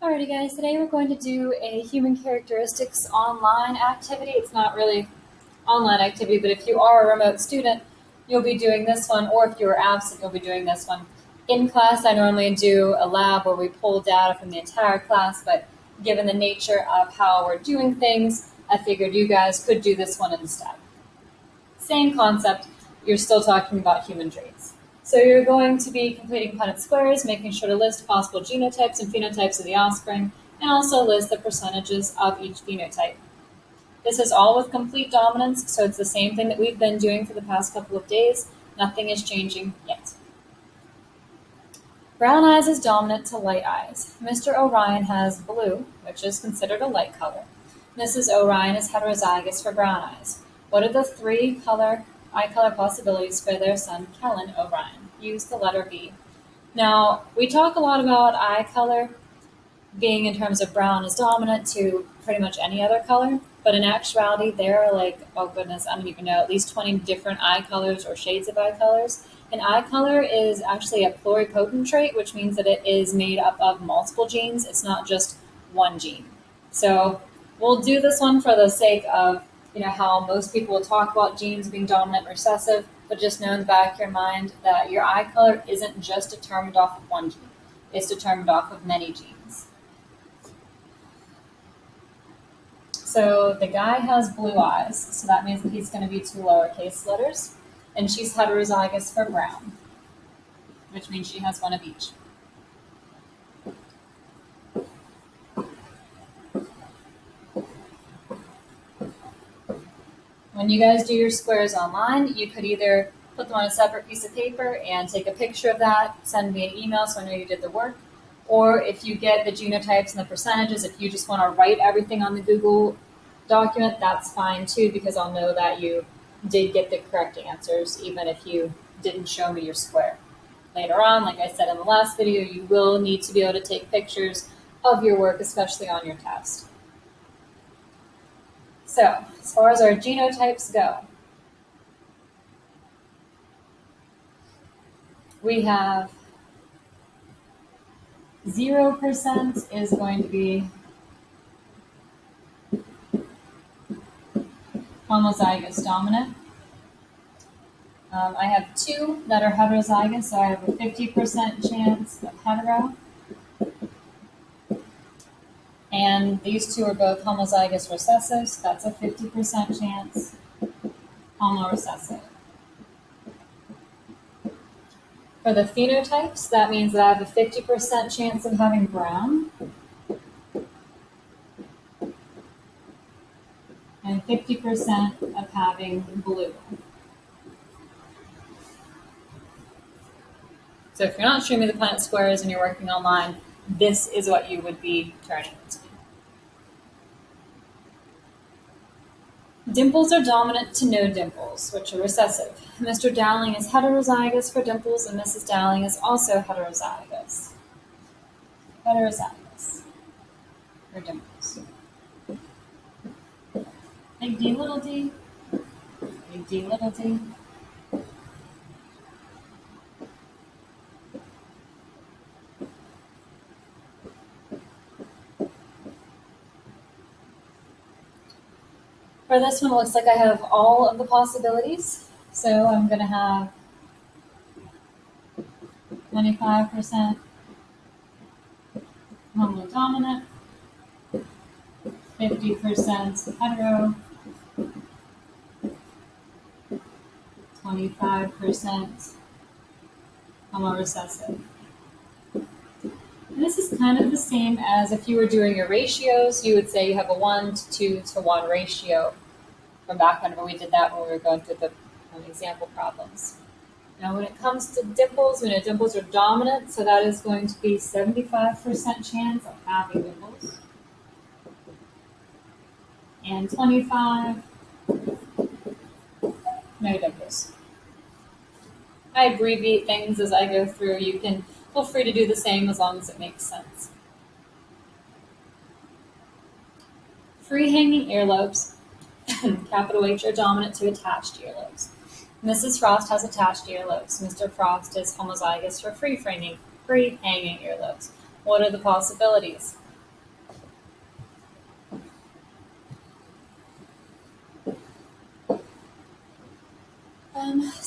Alrighty guys, today we're going to do a human characteristics online activity. It's not really online activity, but if you are a remote student, you'll be doing this one, or if you're absent, you'll be doing this one. In class, I normally do a lab where we pull data from the entire class, but given the nature of how we're doing things, I figured you guys could do this one instead. Same concept, you're still talking about human traits. So you're going to be completing Punnett squares, making sure to list possible genotypes and phenotypes of the offspring, and also list the percentages of each phenotype. This is all with complete dominance, so it's the same thing that we've been doing for the past couple of days. Nothing is changing yet. Brown eyes is dominant to light eyes. Mr. Orion has blue, which is considered a light color. Mrs. Orion is heterozygous for brown eyes. What are the three eye color possibilities for their son, Kellen Orion? Use the letter B. Now, we talk a lot about eye color being in terms of brown is dominant to pretty much any other color, but in actuality, there are oh goodness, I don't even know, at least 20 different eye colors or shades of eye colors. An eye color is actually a pluripotent trait, which means that it is made up of multiple genes. It's not just one gene. So we'll do this one for the sake of how most people will talk about genes being dominant and recessive, but just know in the back of your mind that your eye color isn't just determined off of one gene. It's determined off of many genes. So the guy has blue eyes, so that means that he's going to be two lowercase letters, and she's heterozygous for brown, which means she has one of each. When you guys do your squares online, you could either put them on a separate piece of paper and take a picture of that, send me an email so I know you did the work, or if you get the genotypes and the percentages, if you just want to write everything on the Google document, that's fine too, because I'll know that you did get the correct answers, even if you didn't show me your square. Later on, like I said in the last video, you will need to be able to take pictures of your work, especially on your test. So, as far as our genotypes go, we have 0% is going to be homozygous dominant. I have two that are heterozygous, so I have a 50% chance of hetero. And these two are both homozygous recessive, so that's a 50% chance. Homorecessive. For the phenotypes, that means that I have a 50% chance of having brown and 50% of having blue. So if you're not showing me the Punnett squares and you're working online, this is what you would be turning into. Dimples are dominant to no dimples, which are recessive. Mr. Dowling is heterozygous for dimples, and Mrs. Dowling is also heterozygous. Heterozygous for dimples. Big D, little d. Big D, little d. For this one, it looks like I have all of the possibilities. So I'm going to have 25% homodominant, 50% hetero, 25% homorecessive. And this is kind of the same as if you were doing your ratios, you would say you have a 1 to 2 to 1 ratio from back whenever we did that when we were going through the example problems. Now when it comes to dimples, we know dimples are dominant, so that is going to be 75% chance of having dimples. And 25, no dimples. I abbreviate things as I go through. You can feel free to do the same as long as it makes sense. Free hanging earlobes, capital H, are dominant to attached earlobes. Mrs. Frost has attached earlobes. Mr. Frost is homozygous for free hanging earlobes. What are the possibilities?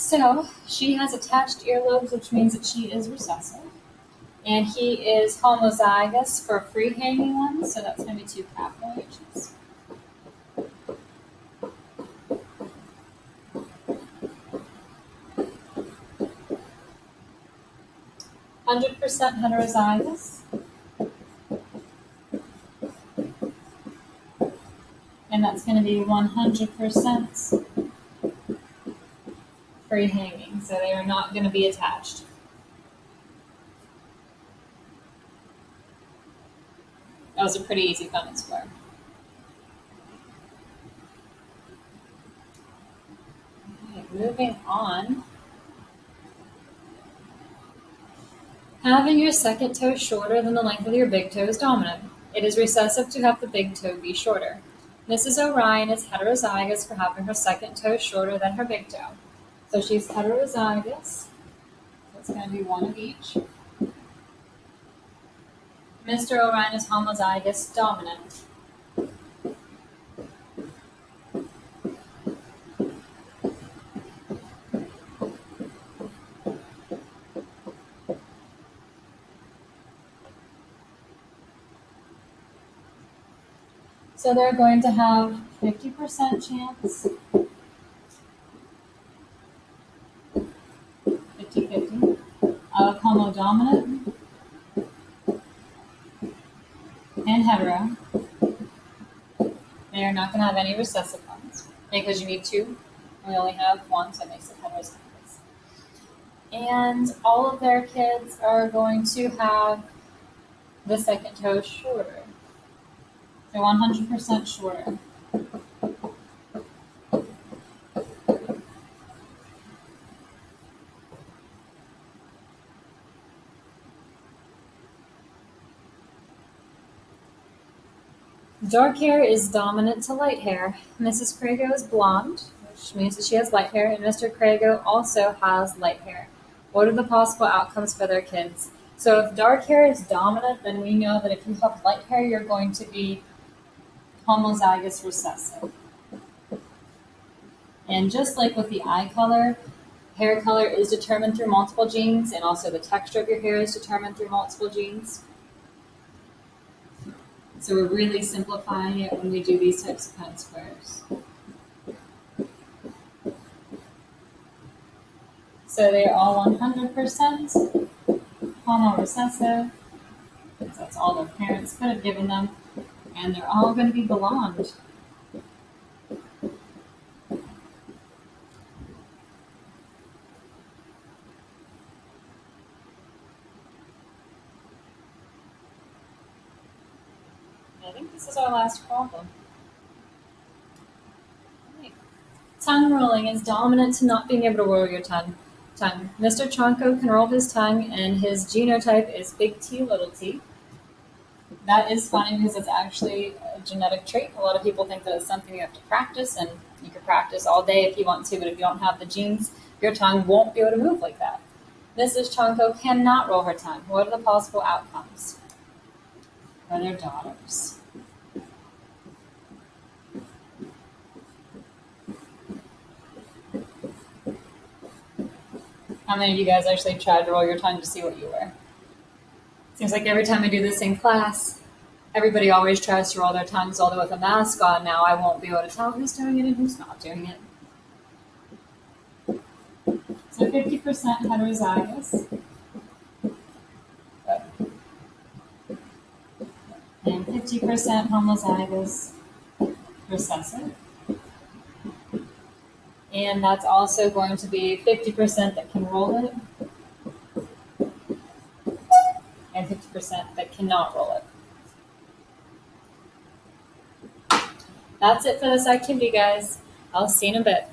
So she has attached earlobes, which means that she is recessive. And he is homozygous for free hanging ones, so that's going to be two capital H's. 100% heterozygous. And that's going to be 100% free hanging, so they are not going to be attached. That was a pretty easy Punnett square. Okay, moving on. Having your second toe shorter than the length of your big toe is dominant. It is recessive to have the big toe be shorter. Mrs. O'Ryan is heterozygous for having her second toe shorter than her big toe. So she's heterozygous. So it's going to be one of each. Mr. O'Ryan is homozygous dominant. So they're going to have 50% chance, 50-50, of homodominant and hetero. They are not going to have any recessive ones because you need two. We only have one, so it makes it heterozygous. And all of their kids are going to have the second toe shorter. They're 100% shorter. Dark hair is dominant to light hair. Mrs. Crago is blonde, which means that she has light hair, and Mr. Crago also has light hair. What are the possible outcomes for their kids? So if dark hair is dominant, then we know that if you have light hair, you're going to be homozygous recessive. And just like with the eye color, hair color is determined through multiple genes, and also the texture of your hair is determined through multiple genes. So we're really simplifying it when we do these types of Punnett squares. So they are all 100% homorecessive. That's all their parents could have given them. And they're all going to be blonde. I think this is our last problem. Right. Tongue rolling is dominant to not being able to roll your tongue. Mr. Chonko can roll his tongue, and his genotype is big T, little t. That is funny because it's actually a genetic trait. A lot of people think that it's something you have to practice, and you can practice all day if you want to, but if you don't have the genes, your tongue won't be able to move like that. Mrs. Chonko cannot roll her tongue. What are the possible outcomes for their daughters? How many of you guys actually tried to roll your tongue to see what you were? Seems like every time I do this in class, everybody always tries to roll their tongues, although with a mask on now, I won't be able to tell who's doing it and who's not doing it. So 50% heterozygous. And 50% homozygous recessive. And that's also going to be 50% that can roll it, and 50% that cannot roll it. That's it for this activity, guys. I'll see you in a bit.